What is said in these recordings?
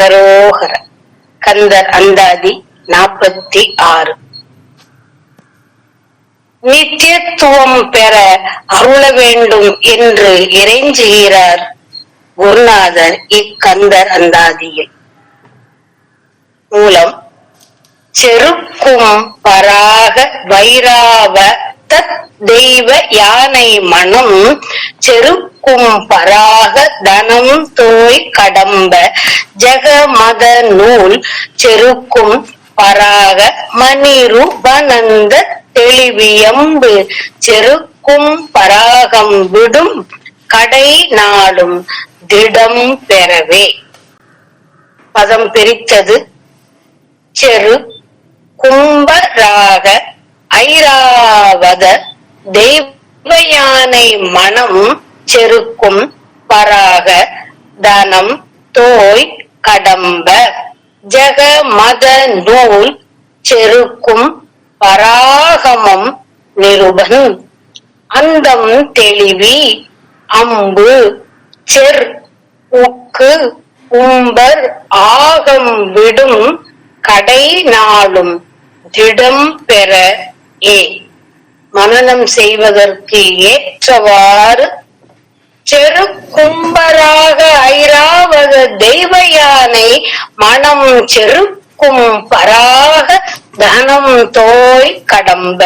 அரோகர. கந்தர் அந்தாதி 46. நித்தியத்துவம் பெற அருள வேண்டும் என்று இறைஞ்சுகிறார் குருநாதர் இக்கந்தர் அந்தாதியில். மூலம் செருக்கும் பராக வைராவ தத் தெய்வ யானை மனம் செருக்கும் பராக தனம் தோய் கடம்ப ஜெகமத நூல் செருக்கும் பராக மணிருபனந்த தெளிவியம்பு செருக்கும் பராகம் விடும் கடை நாளும் திடம் பெறவே. பதம் பிரித்தது. செரு கும்பராக ஐராவத தெய்வயானை மனம் செருக்கும் பராக தனம் தோய் கடம்ப ஜெகமத நூல் செருக்கும் பராகமம் நிருபன் அந்தம் தெளிவி அம்பு செர் உக்கு உம்பர் ஆகம் விடும் கடை நாளும் திடம் பெற ஏ. மனனம் செய்வதற்கு ஏற்றவாறு செரு கும்பராக ஐராவத தெய்வயானை மனம் செருக்கும் பராக தனம் தோய் கடம்ப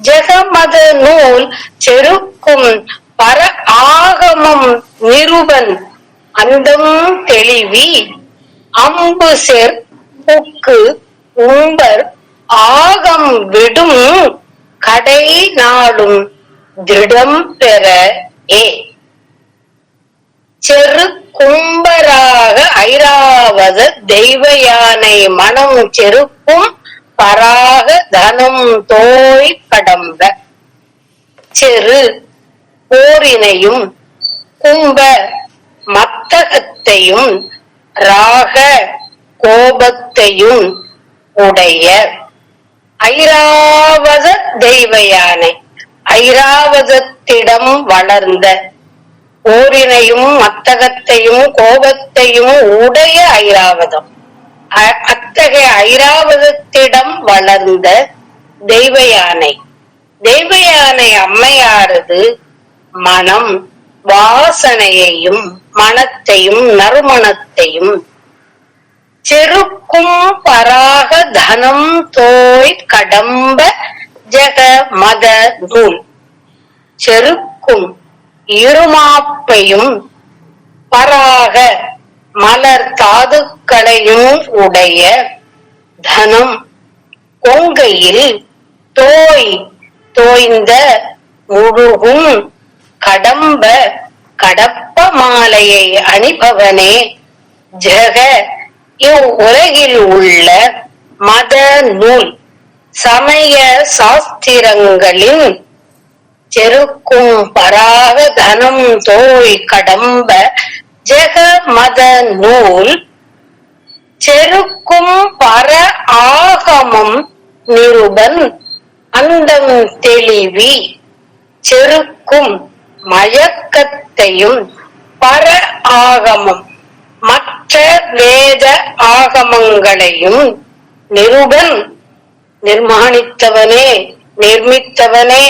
ஜெகமத நூல் செருக்கும் பர ஆகமம் நிருபன் அந்தம் தெளிவி அம்பு செர் புக்கு உம்பர் ஆகம் விடும் கடை நாளும் திடம் பெற ஏ. செரு கும்பராக ஐராவத தெய்வயானை மனம் செருக்கும் பராக தனம் தோய் கடம்ப. செரு போரினையும் கும்ப மத்தகத்தையும் ராக கோபத்தையும் உடைய ஐராவத தெய்வயானை ஐராவதத்திடம் வளர்ந்த போரினையும் மத்தகத்தையும் கோபத்தையும் உடைய ஐராவதம் அத்தகைய ஐராவதத்திடம் வளர்ந்த தெய்வயானை தெய்வயானை அம்மையாரது மனம் வாசனையையும் மனத்தையும் நறுமணத்தையும் செருக்கும் பராக தனம் தோய் கடம்ப ஜெக மத நூல் செருக்கும் இருமாப்பையும் பராக மலர் தாதுக்களையும் உடைய தனம் கொங்கையில் தோய் தோய்ந்த முழுகும் கடம்ப கடப்ப மாலையை அணிபவனே ஜெக இவ் உலகில் உள்ள மத நூல் சமய சாஸ்திரங்களின் செருக்கும் பராக தனம் தோய் கடம்ப ஜெக மத நூல் செருக்கும் பர ஆகமம் நிருபன் அந்தம் தெளிவி செருக்கும் மயக்கத்தையும் பர ஆகமம் மற்ற வேத ஆகமங்களையும் நிருபன் நிர்மாணித்தவனே நிர்மித்தவனே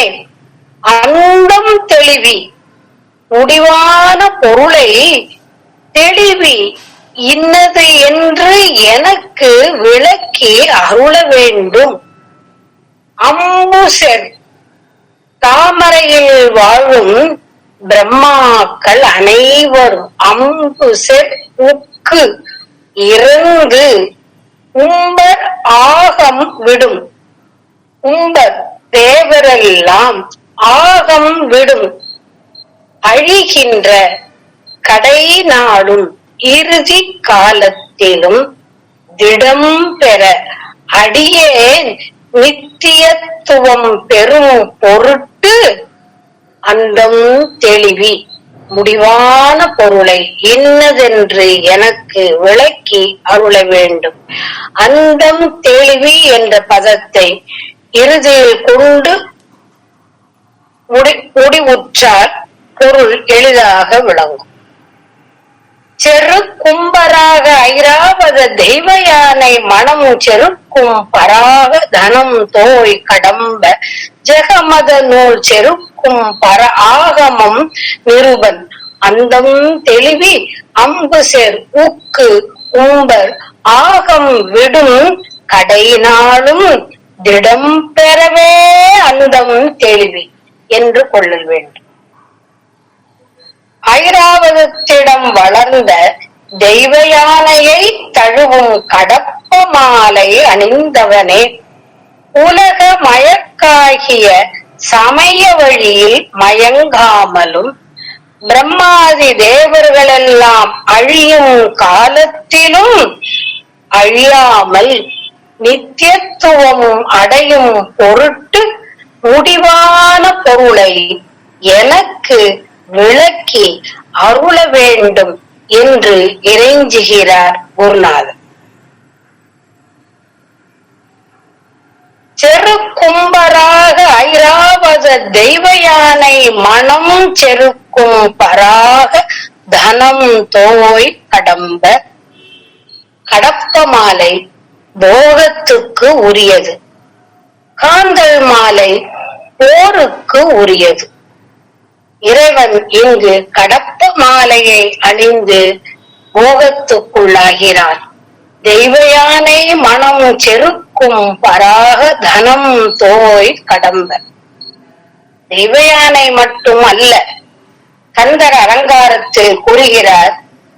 அந்தம் தெளிவி முடிவான பொருளை தெளிவி இன்னது என்று எனக்கு விளக்கி அருள வேண்டும். அம்புசெர் தாமரையில் வாழும் பிரம்மாக்கள் அனைவரும் அம்புசெர் உக்கு இறந்து உம்பர் ஆகம் விடும் உம்பர் தேவரெல்லாம் ஆகம் விடும் அழிகின்ற கடை நாளும் இறுதி காலத்திலும் திடம் பெற அடியேன் நித்தியத்துவம் பெறும் பொருட்டு அந்தம் தெளிவி முடிவான பொருளை இன்னதென்று எனக்கு விளக்கி அருள வேண்டும். அந்தம் தெளிவி என்ற பதத்தை இறுதியில் கொண்டு முடிவுற்றால் பொருள் எளிதாக விளங்கும். செரு கும்பராக ஐராவத தெய்வ யானை மனம் செருக்கும் பராக தனம் தோய் கடம்ப ஜெகமத நூல் செருக்கும் பர ஆகமம் நிருபன் அந்தம் தெளிவி அம்பு செர் உக்கு உம்பர் ஆகம் விடும் கடையினாலும் திடம் பெறவே அந்தம் தெளிவி என்று கொள்ளல் வேண்டும். ஐராவதத்திடம் வளர்ந்த தெய்வ யானையை தழுவும் கடப்ப மாலை அணிந்தவனே, உலக மயக்காகிய சமய வழியில் மயங்காமலும் பிரம்மாதி தேவர்களெல்லாம் அழியும் காலத்திலும் அழியாமல் நித்தியத்துவமும் அடையும் பொருட்டு முடிவான பொருளை எனக்கு விளக்கி அருள வேண்டும் என்று இறைஞ்சுகிறார் குருநாதர். செரு கும்பராக ஐராவத தெய்வ யானை மனம் செருக்கும் பராக தனம் தோய் கடம்ப. கடப்ப மாலை போகத்துக்கு உரியது, காந்தல் மாலை போருக்கு உரியது. இறைவன் இங்கு கடப்ப மாலையை அணிந்து போகத்துக்குள்ளாகிறான். தெய்வ யானை மனம் செருக்கும் பராக தனம் தோய் கடம்ப. தெய்வ யானை மட்டும் அல்ல, கந்தர் அலங்காரத்தில் கூறுகிறார்,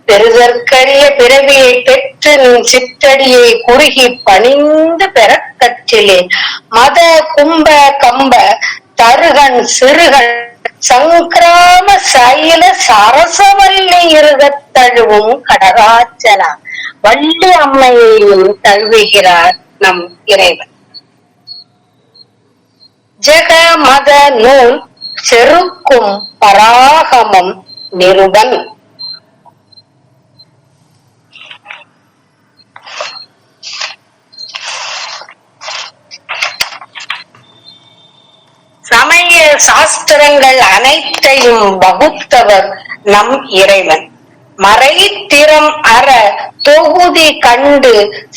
பெருதற்கரிய பிறவியை பெற்று நின் சிற்றடியை குறுகி பணிந்து பெறக் கற்றிலேன். மத கும்ப கம்ப தருகன் சிறுகன் சங்கிராம சைல சரசவல்லி இருகத் தழுவும் கடராச்சனா. வள்ளி அம்மையையும் தழுவுகிறார் நம் இறைவன். ஜெக மத நூல் செருக்கும் பராகமம் நிருபன். சமய சாஸ்திரங்கள் அனைத்தையும் வகுத்தவர் நம் இறைவன். மறைத்திறம் அற தொகுதி கண்டு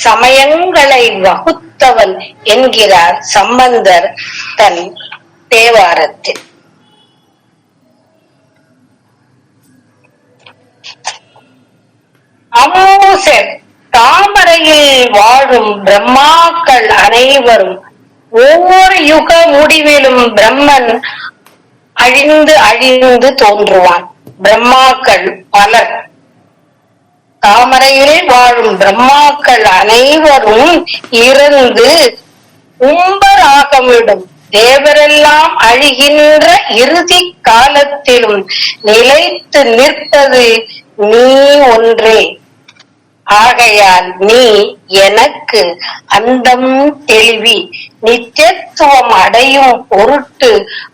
சமயங்களை வகுத்தவன் என்கிறார் சம்பந்தர் தன் தேவாரத்தில். அம்மூசர் தாமரையில் வாழும் பிரம்மாக்கள் அனைவரும் ஒவ்வொரு யுக முடிவிலும் பிரம்மன் அழிந்து அழிந்து தோன்றுவான். பிரம்மாக்கள் பலர். தாமரையில் வாழும் பிரம்மாக்கள் அனைவரும் இறந்து உம்பராகமிடும். தேவரெல்லாம் அழிகின்ற இறுதி காலத்திலும் நிலைத்து நிற்பது நீ ஒன்றே. ஆகையால் நீ எனக்கு அந்தம் தெளிவி நித்தியத்துவம் அடையும் பொருட்டு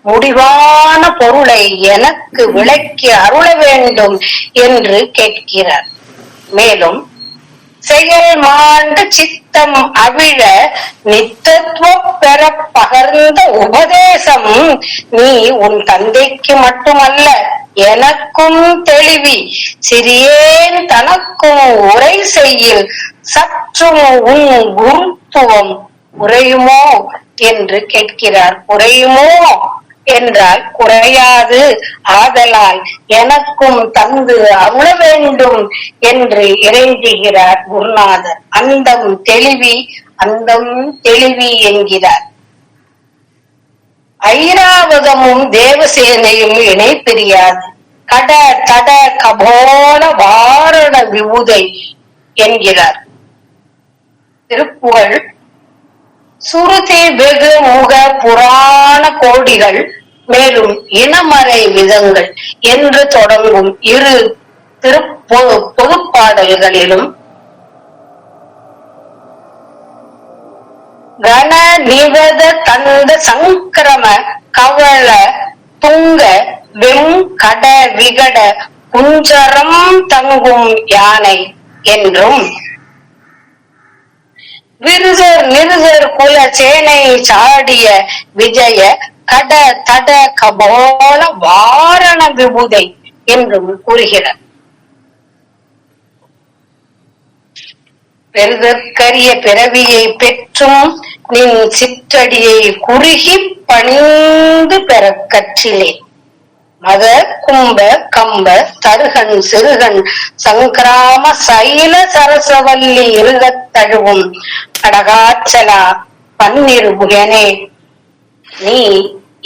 முடிவான பொருளை எனக்கு விளக்கி அருள வேண்டும் என்று கேட்கிறார். மேலும் செயல் மாண்ட சித்தம் அவிழ நித்தத்துவம் பெற பகர்ந்த உபதேசம் நீ உன் தந்தைக்கு மட்டுமல்ல எனக்கும் தெளிவி. சிறியேன் தனக்கும் உரை செய்யில் சற்றும் உன் குருத்துவம் குறையுமோ என்று கேட்கிறார். குறையுமோ என்றால் குறையாது, ஆதலால் எனக்கும் தந்து அருள வேண்டும் என்று இறைஞ்சுகிறார் குருநாதர். அந்தம் தெளிவி அந்தம் தெளிவி என்கிறார். ஐராவதமும் தேவசேனையும் இணை பிரியாது. கட தட கபோல வாரண விபுதை என்கிறார் திருப்புகழ். சுருதி வெகு முக புராண கோடிகள் மேலும் இனமறை விதங்கள் என்று தொடங்கும் இரு பொதுப்பாடல்களிலும் கன நிவத தந்த சங்கிரம கவள துங்க வெம் கட விகட குஞ்சரம் தங்கும் யானை என்றும் விருதர் நிருதர் குல சேனை சாடிய விஜய கட தட கபோல வாரண விபுதை என்றும் கூறுகிறார். பெறுதற்கரிய பிறவியை பெற்றும் நின் சிற்றடியை குறுகி பணிந்து பெறக் கற்றிலே. மத கும்ப கம்ப தருகன் சிறுகன் சங்கிராம சைல சரசவல்லி இருகத் தழுவும் கடகாச்சலா பன்னிருபுகனே, நீ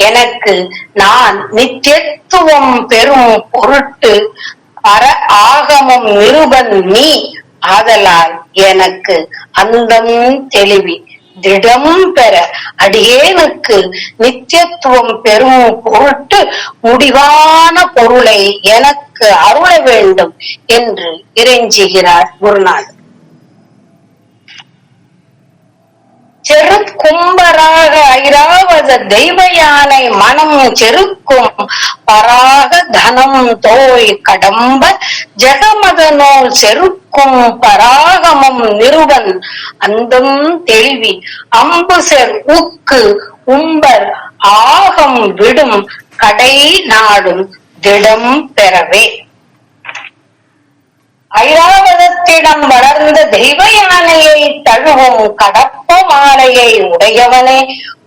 எனக்கு நான் நித்தியத்துவம் பெறும் பொருட்டு பர ஆகமம் நிருபன் நீ ஆதலால் எனக்கு அந்தம் தெளிவி திடம் பெற அடியேனுக்கு நித்தியத்துவம் பெறும் பொருட்டு முடிவான பொருளை எனக்கு அருள வேண்டும் என்று இறைஞ்சுகிறார் குருநாதர். செருக்கும்பராக ஐராவத தெய்வ யானை மனம் செருக்கும் பராக தனம் தோய் கடம்ப ஜெகமத நூல் செருக்கும் பராகமம் நிருபன் அந்தம் தெளிவி அம்புசெர் உக்கு உம்பர் ஆகம் விடும் கடை நாடும் திடம் பெறவே. ஐராவதத்திடம் வளர்ந்த தெய்வ யானையை தழுவும் கடப்ப மாலையை உடையவனே,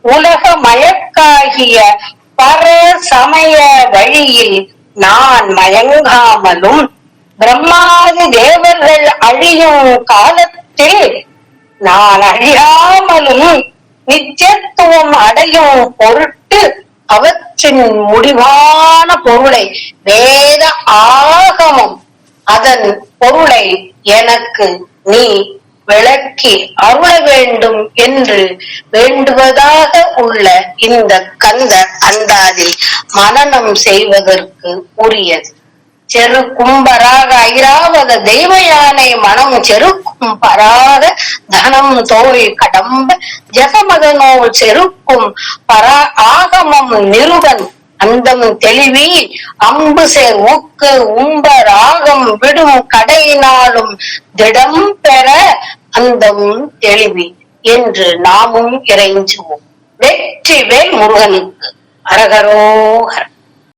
உலக மயக்காகிய பர சமய வழியில் நான் மயங்காமலும் பிரம்மாதி தேவர்கள் அழியும் காலத்தில் நான் அழியாமலும் நித்தியத்துவம் அடையும் பொருட்டு அவற்றின் முடிவான பொருளை வேத ஆகமம் அதன் பொருளை எனக்கு நீ விளக்கி அருள வேண்டும் என்று வேண்டுவதாக உள்ள இந்த கந்த அந்தாதி மனனம் செய்வதற்கு உரியது. செரு கும்பராக ஐராவத தெய்வ யானை மனம் செருக்கும் பராக தனம் தோய் கடம்ப ஜெகமத நூல் செருக்கும் பரா ஆகமம் நிருபன் அந்தம் தெளிவி அம்புசேர் ஊக்கு உம்ப ராகம் விடும் கடையினாலும் திடம் பெற அந்தம் தெளிவி என்று நாமும் இறைஞ்சுவோம். வெற்றி வேல் முருகனுக்கு. அரகரோகர்.